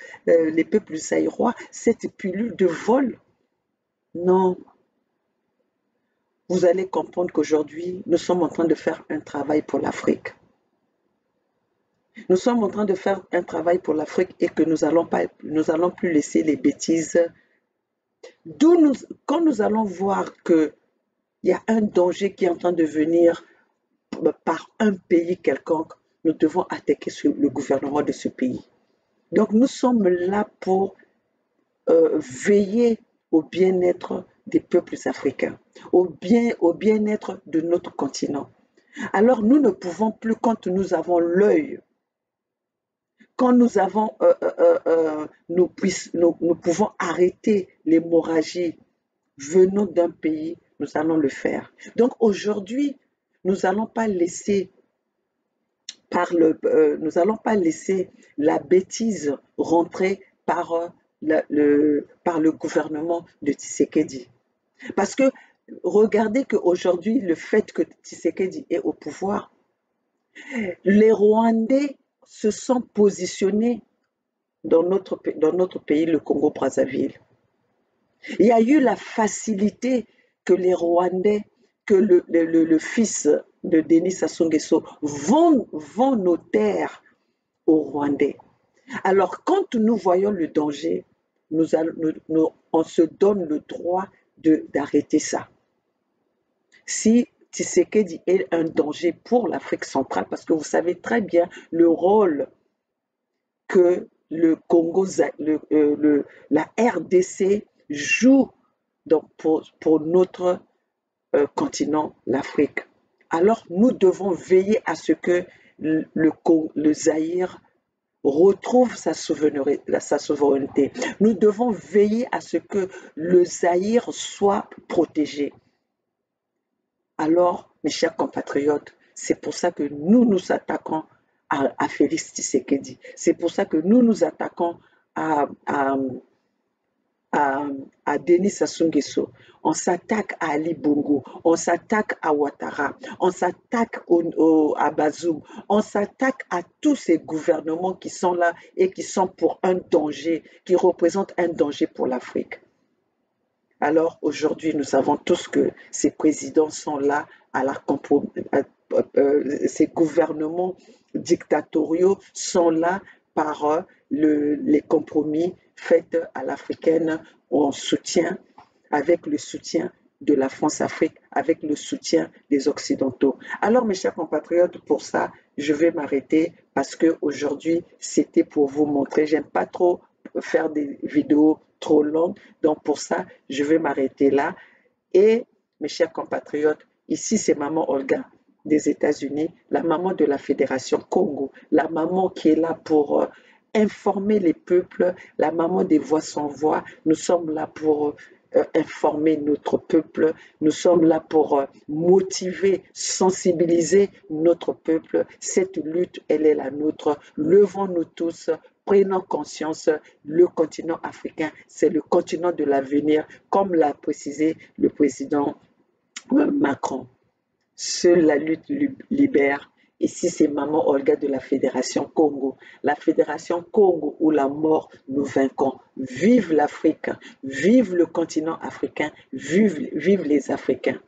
zaïrois cette pilule de vol? Non. Vous allez comprendre qu'aujourd'hui, nous sommes en train de faire un travail pour l'Afrique. Nous sommes en train de faire un travail pour l'Afrique et que nous allons plus laisser les bêtises. Quand nous allons voir qu'il y a un danger qui est en train de venir par un pays quelconque, nous devons attaquer le gouvernement de ce pays. Donc nous sommes là pour veiller au bien-être des peuples africains, au bien-être de notre continent. Alors nous ne pouvons plus, quand nous avons l'œil, quand nous pouvons arrêter l'hémorragie venant d'un pays, nous allons le faire. Donc aujourd'hui, nous n'allons pas laisser la bêtise rentrer par le gouvernement de Tshisekedi. Parce que regardez qu'aujourd'hui, le fait que Tshisekedi est au pouvoir, les Rwandais se sont positionnés dans notre pays, le Congo-Brazzaville. Il y a eu la facilité que les Rwandais, que le fils de Denis Sassou Nguesso vend nos terres aux Rwandais. Alors, quand nous voyons le danger, on se donne le droit d'arrêter ça. Si Tshisekedi est un danger pour l'Afrique centrale, parce que vous savez très bien le rôle que le Congo, la RDC joue pour notre continent, l'Afrique. Alors, nous devons veiller à ce que le Zaïre retrouve sa souveraineté. Nous devons veiller à ce que le Zaïre soit protégé. Alors, mes chers compatriotes, c'est pour ça que nous nous attaquons à Félix Tshisekedi. C'est pour ça que nous nous attaquons à Denis Sassou Nguesso. On s'attaque à Ali Bongo, on s'attaque à Ouattara, on s'attaque à Bazoum, on s'attaque à tous ces gouvernements qui sont là et qui sont pour un danger, qui représentent un danger pour l'Afrique. Alors aujourd'hui, nous savons tous que ces présidents sont là ces gouvernements dictatoriaux sont là par les compromis faits à l'africaine en soutien, avec le soutien de la France-Afrique, avec le soutien des Occidentaux. Alors mes chers compatriotes, pour ça, je vais m'arrêter parce qu'aujourd'hui, c'était pour vous montrer, j'aime pas trop faire des vidéos trop longues, donc pour ça, je vais m'arrêter là. Et mes chers compatriotes, ici c'est Maman Olga des États-Unis, la maman de la Fédération Congo, la maman qui est là pour informer les peuples, la maman des voix sans voix. Nous sommes là pour informer notre peuple, nous sommes là pour motiver, sensibiliser notre peuple. Cette lutte, elle est la nôtre. Levons-nous tous, prenons conscience, le continent africain, c'est le continent de l'avenir, comme l'a précisé le président Macron. Seule la lutte libère. Ici, c'est Maman Olga de la Fédération Congo. La Fédération Congo où la mort nous vaincons. Vive l'Afrique, vive le continent africain, vive les Africains.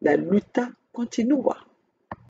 La lutte continue.